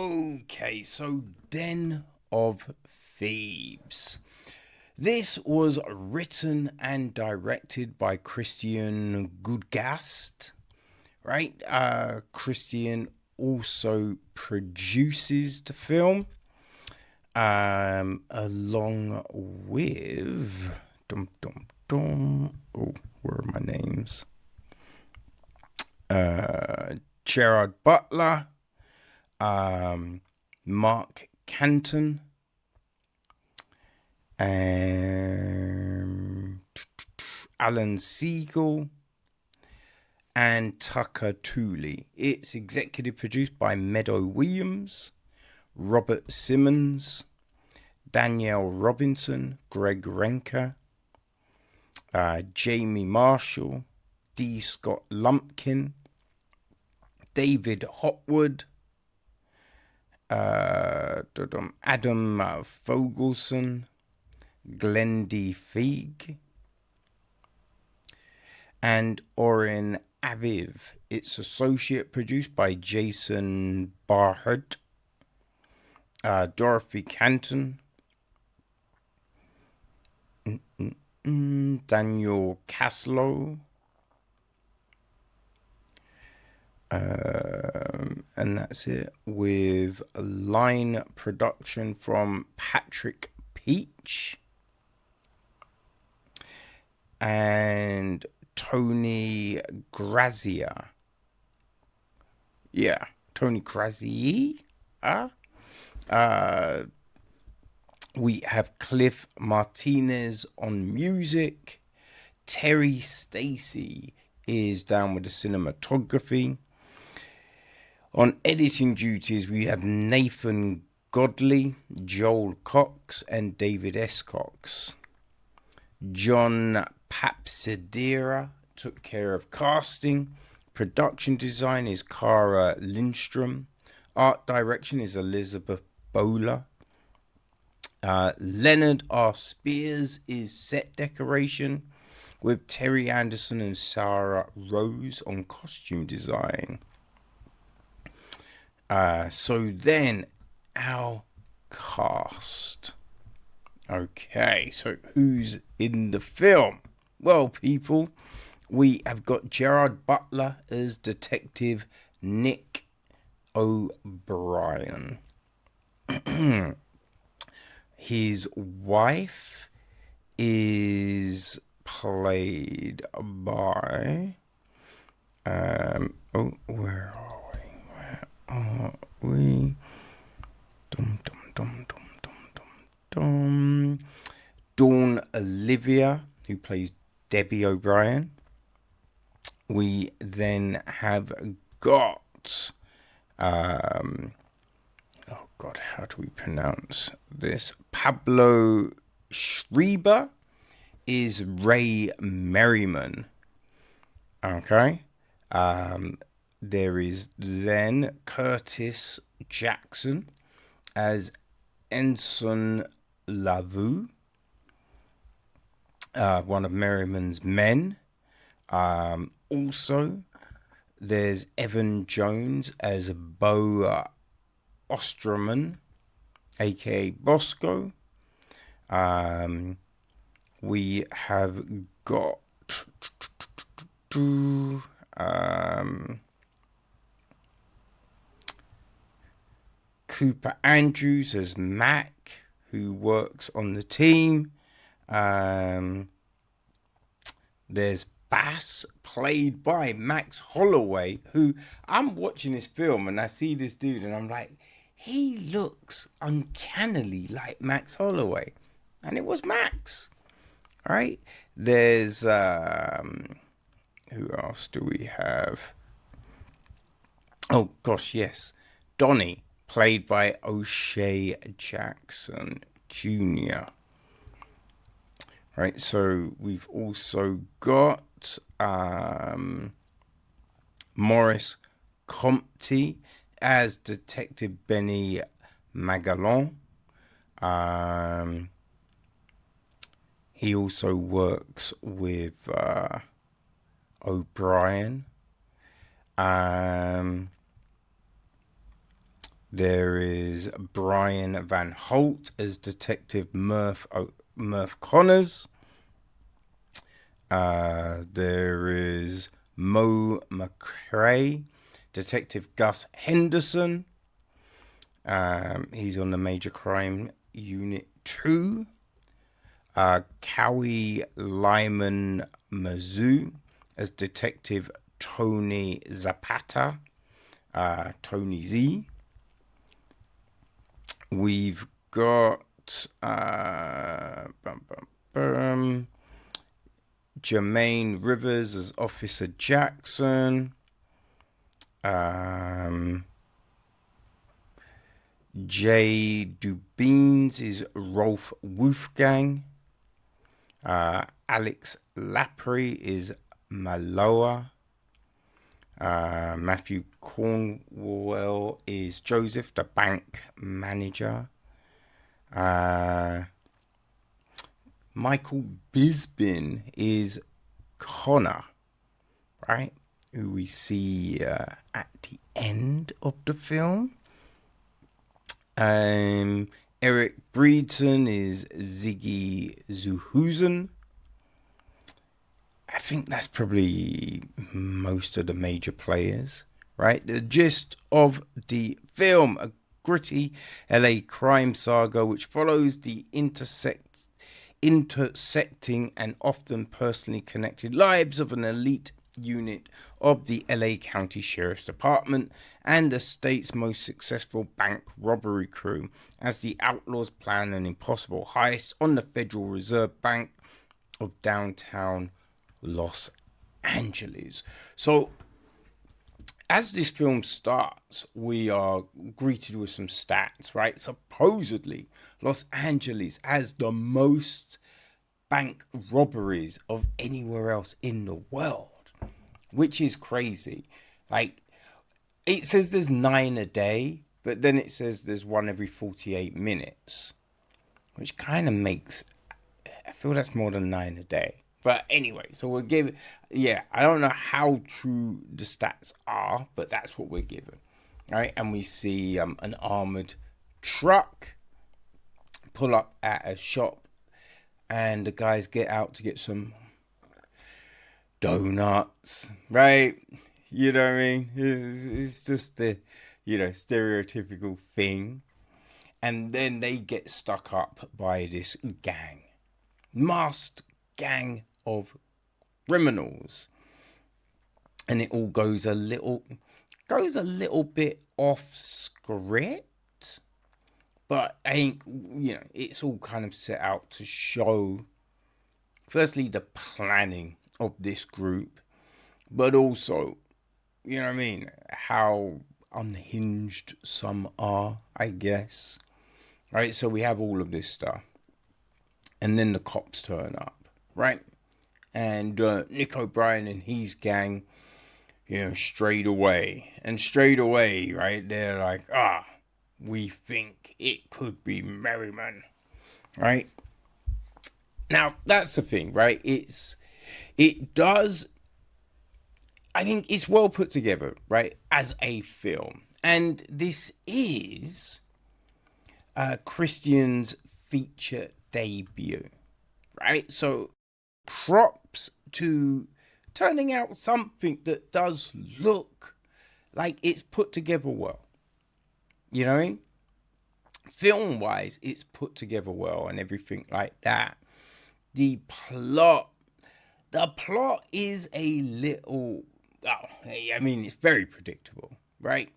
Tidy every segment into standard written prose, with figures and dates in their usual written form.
Okay, so Den of Thieves. This was written and directed by Christian Gudegast, right? Christian also produces the film, along with oh, where are my names? Gerard Butler, Mark Canton, Alan Siegel, and Tucker Tooley. It's executive produced by Meadow Williams, Robert Simmons, Danielle Robinson, Greg Renker, Jamie Marshall, D. Scott Lumpkin, David Hopwood, Adam Fogelson, Glendy Feig, and Oren Aviv. It's associate produced by Jason Barhart, Dorothy Canton, Daniel Caslow, and that's it, with line production from Patrick Peach and Tony Grazia. Yeah, Tony Grazia. We have Cliff Martinez on music. Terry Stacy is down with the cinematography. On editing duties, we have Nathan Godley, Joel Cox, and David S. Cox. John Papsidera took care of casting. Production design is Cara Lindstrom. Art direction is Elizabeth Bowler. Leonard R. Spears is set decoration, with Terry Anderson and Sarah Rose on costume design. So then, our cast. Okay, so who's in the film? Well, people, we have got Gerard Butler as Detective Nick O'Brien. His wife is played by... where are we? Dawn Olivia, who plays Debbie O'Brien. We then have got... oh God, how do we pronounce this? Pablo Schreiber is Ray Merriman. Okay. There is then Curtis Jackson as Ensign Lavu, one of Merriman's men. Also, there's Evan Jones as Bo Osterman, aka Bosco. We have got Cooper Andrews as Mac, who works on the team. There's Bass, played by Max Holloway, who I'm watching this film and I see this dude and I'm like, he looks uncannily like Max Holloway. And it was Max. All right. There's, who else do we have? Oh, gosh, yes. Donnie, played by O'Shea Jackson Jr. Right, so we've also got Maurice Compte as Detective Benny Magalon. He also works with O'Brien. There is Brian Van Holt as Detective Murph Connors. There is Mo McRae, Detective Gus Henderson. He's on the Major Crime Unit 2. Kaiwi Lyman-Mersereau as Detective Tony Zapata, Tony Z. We've got Jermaine Rivers as Officer Jackson. Jay Dubines is Rolf Wolfgang. Alex Lapri is Maloa. Matthew Cornwell is Joseph, the bank manager. Michael Bisbin is Connor, right? Who we see at the end of the film. Eric Braeden is Ziggy Zuhusen. I think that's probably most of the major players, right? The gist of the film, a gritty LA crime saga which follows the intersecting and often personally connected lives of an elite unit of the LA County Sheriff's Department and the state's most successful bank robbery crew as the Outlaws plan an impossible heist on the Federal Reserve Bank of downtown Los Angeles. So as this film starts, we are greeted with some stats, right? Supposedly, Los Angeles has the most bank robberies of anywhere else in the world, which is crazy. Like, it says there's 9 a day, but then it says there's one every 48 minutes, which kind of makes, I feel that's more than 9 a day. But anyway, so we'll give, I don't know how true the stats are, but that's what we're given, right? And we see an armored truck pull up at a shop, and the guys get out to get some donuts, right? You know what I mean? It's just the, stereotypical thing. And then they get stuck up by this gang, masked gang of criminals, and it all goes a little bit off script, but it's all kind of set out to show, firstly, the planning of this group, but also, how unhinged some are, I guess, right? So we have all of this stuff, and then the cops turn up, right? And Nick O'Brien and his gang, strayed away, right? They're like, we think it could be Merriman, right? Now, that's the thing, right? I think it's well put together, right? As a film. And this is Christian's feature debut, right? So props to turning out something that does look like it's put together well. You know what I mean? Film wise, it's put together well and everything like that. The plot is a little, it's very predictable, right?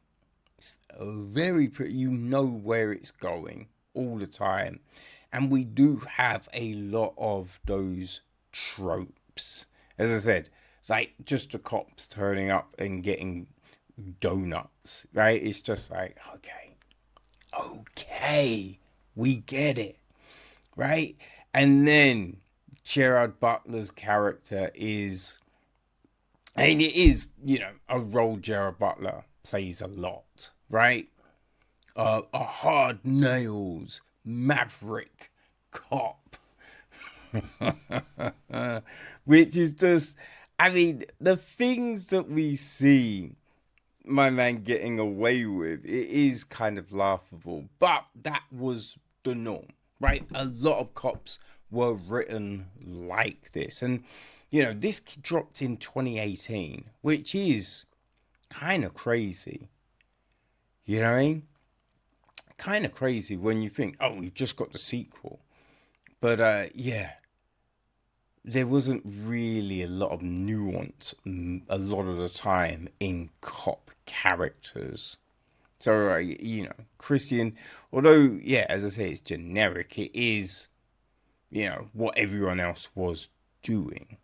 It's very you know where it's going all the time. And we do have a lot of those tropes. As I said, like just the cops turning up and getting donuts, right? It's just like, okay, we get it, right? And then Gerard Butler's character is, and it is, a role Gerard Butler plays a lot, right? A hard nails maverick cop. Which is just, the things that we see my man getting away with, it is kind of laughable. But that was the norm, right? A lot of cops were written like this. And, this dropped in 2018, which is kind of crazy. You know what I mean? Kind of crazy when you think, oh, we've just got the sequel. But, yeah. There wasn't really a lot of nuance a lot of the time in cop characters. So, Christian, although, yeah, as I say, it's generic, it is, what everyone else was doing.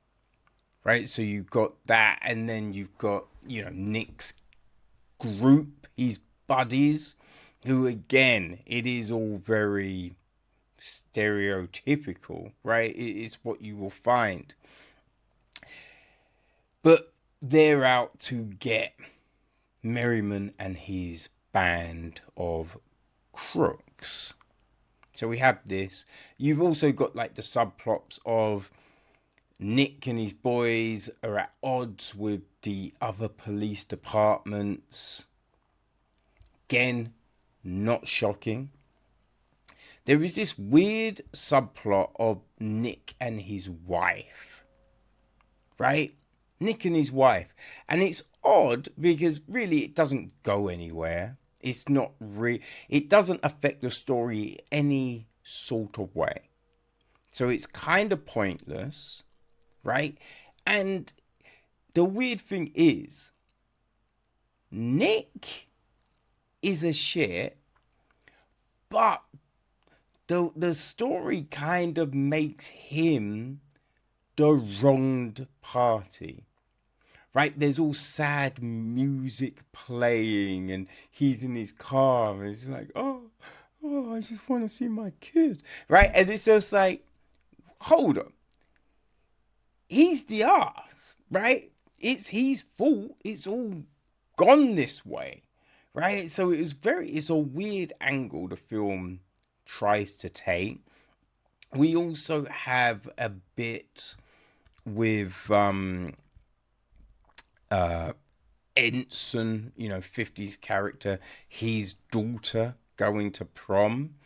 Right? So you've got that, and then you've got, Nick's group, his buddies, who, again, it is all very stereotypical, right? It is what you will find. But they're out to get Merriman and his band of crooks. So we have this. You've also got like the subplots of Nick and his boys are at odds with the other police departments. Again, not shocking. There is this weird subplot of Nick and his wife, right? Nick and his wife. And it's odd because really it doesn't go anywhere. It's not it doesn't affect the story any sort of way. So it's kind of pointless, right? And the weird thing is, Nick is a shit, but the story kind of makes him the wronged party, right? There's all sad music playing and he's in his car and he's like, oh, I just want to see my kids, right? And it's just like, hold on. He's the arse, right? It's his fault. It's all gone this way, right? So it's a weird angle the film tries to take. We also have a bit with Ensign, 50s character, his daughter going to prom,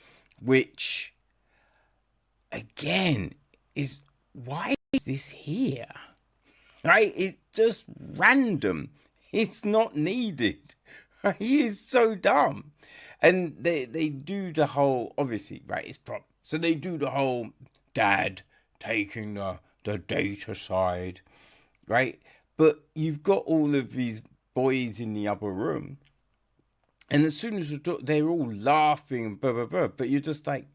which again is, why is this here? Right? It's just random. It's not needed. He is so dumb. And they do the whole, obviously, right, it's prom. So they do the whole dad taking the data side, right? But you've got all of these boys in the other room. And as soon as they're all laughing, blah, blah, blah. But you're just like,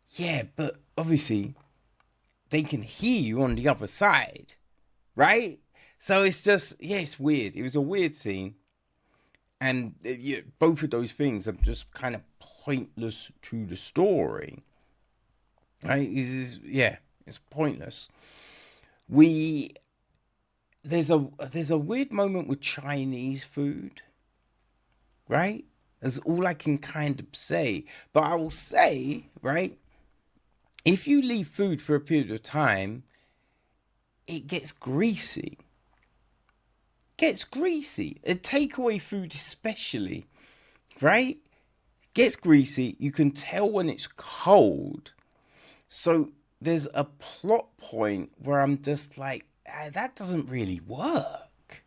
yeah, but obviously they can hear you on the other side, right? So it's just, yeah, it's weird. It was a weird scene. And both of those things are just kind of pointless to the story. Right? It's pointless. There's a weird moment with Chinese food. Right? That's all I can kind of say. But I will say, right, if you leave food for a period of time, it gets greasy. Gets greasy. A takeaway food especially, right? Gets greasy. You can tell when it's cold. So there's a plot point where I'm just like, that doesn't really work.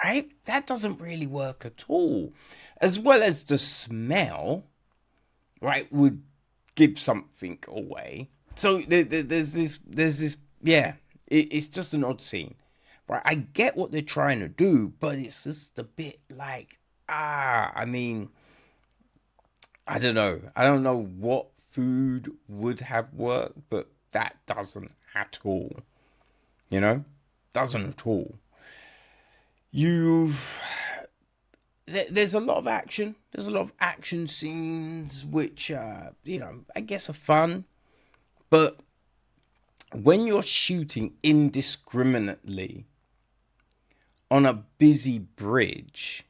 Right? That doesn't really work at all. As well as the smell, right, would give something away. So there's this, yeah, it's just an odd scene. Right, I get what they're trying to do, but it's just a bit like, I mean, I don't know. I don't know what food would have worked, but that doesn't at all. Doesn't at all. There's a lot of action. There's a lot of action scenes, which, I guess are fun. But when you're shooting indiscriminately on a busy bridge,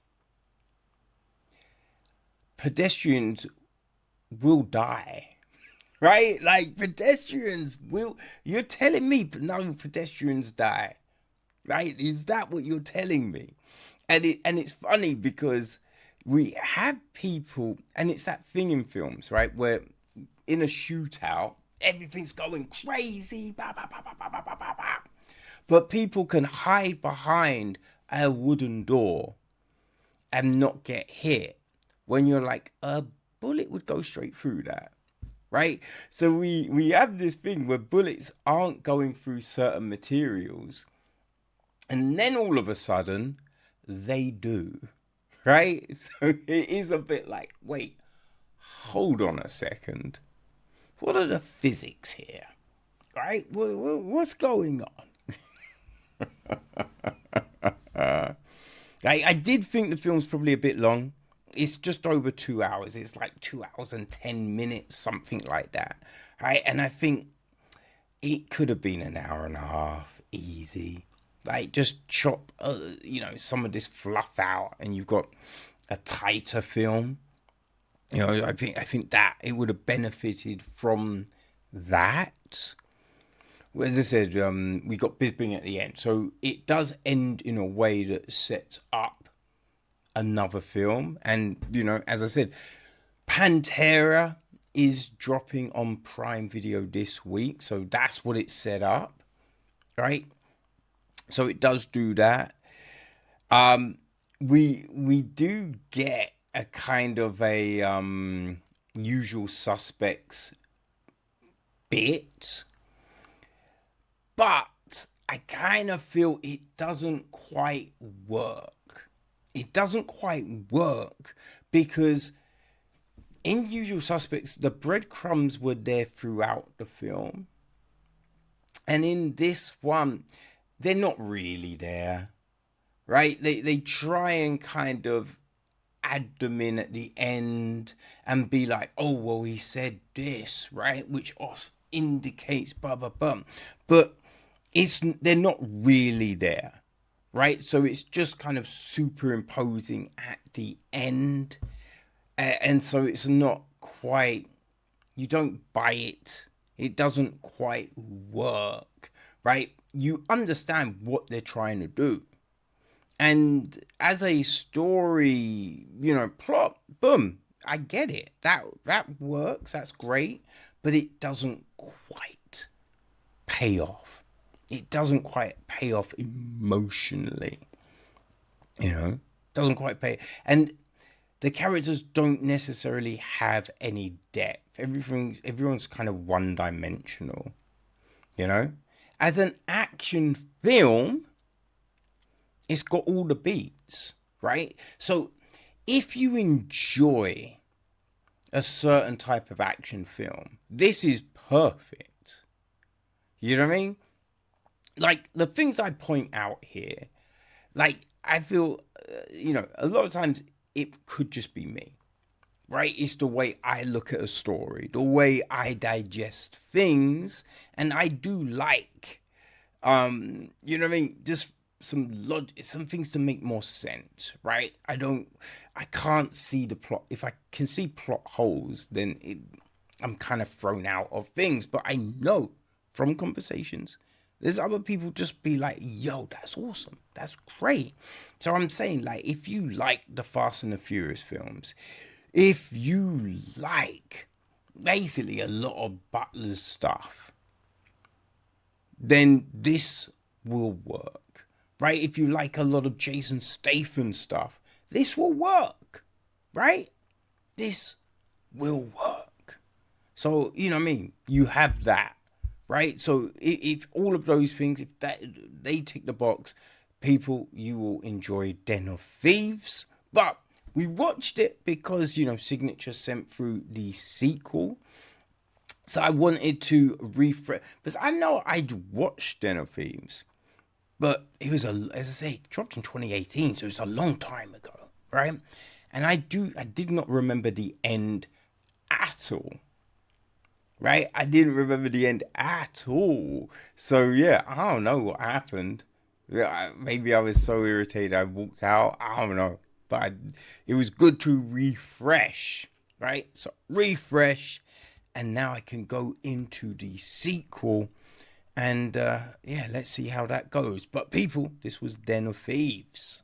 pedestrians will die, right? Like, pedestrians will, you're telling me no pedestrians die, right? Is that what you're telling me? And it's funny because we have people, and it's that thing in films, right, where in a shootout everything's going crazy, bah, bah, bah, bah, bah, bah, bah, bah. But people can hide behind a wooden door and not get hit, when you're like, a bullet would go straight through that, right? So we have this thing where bullets aren't going through certain materials, and then all of a sudden they do, right? So it is a bit like, wait, hold on a second, what are the physics here, right? What's going on? I did think the film's probably a bit long. It's just over 2 hours. It's like 2 hours and 10 minutes, something like that, right? And I think it could have been an hour and a half, easy. Like, just chop, some of this fluff out, and you've got a tighter film. I think that it would have benefited from that. Well, as I said, we got Bisping at the end, so it does end in a way that sets up another film. And as I said, Pantera is dropping on Prime Video this week, so that's what it set up, right? So it does do that. We do get a kind of a Usual Suspects bit, but I kind of feel it doesn't quite work. It doesn't quite work because in Usual Suspects, the breadcrumbs were there throughout the film. And in this one, they're not really there, right? They try and kind of add them in at the end and be like, oh, well, he said this, right? Which also indicates blah, blah, blah. But they're not really there, right? So it's just kind of superimposing at the end. And so it's not quite, you don't buy it. It doesn't quite work, right? You understand what they're trying to do. And as a story, plot, boom, I get it. That works. That's great. But it doesn't quite pay off. It doesn't quite pay off emotionally. Doesn't quite pay. And the characters don't necessarily have any depth. Everyone's kind of one-dimensional. As an action film, it's got all the beats, right? So if you enjoy a certain type of action film, this is perfect. You know what I mean? Like, the things I point out here, like, I feel, a lot of times it could just be me, right? It's the way I look at a story, the way I digest things, and I do like, you know what I mean? Just some things to make more sense, right? I can't see the plot. If I can see plot holes, then I'm kind of thrown out of things. But I know from conversations, there's other people just be like, yo, that's awesome. That's great. So I'm saying, like, if you like the Fast and the Furious films, if you like basically a lot of Butler's stuff, then this will work, right? If you like a lot of Jason Statham stuff, this will work, right? This will work. So, you know what I mean? You have that, right? So if all of those things, if they tick the box, people, you will enjoy Den of Thieves. But we watched it because, Signature sent through the sequel. So I wanted to refresh, because I know I'd watched Den of Thieves, but it was, as I say, it dropped in 2018, so it's a long time ago, right? And I did not remember the end at all, right? I didn't remember the end at all. So yeah, I don't know what happened. Maybe I was so irritated I walked out. I don't know, but it was good to refresh, right? So refresh. And now I can go into the sequel. And let's see how that goes. But people, this was Den of Thieves.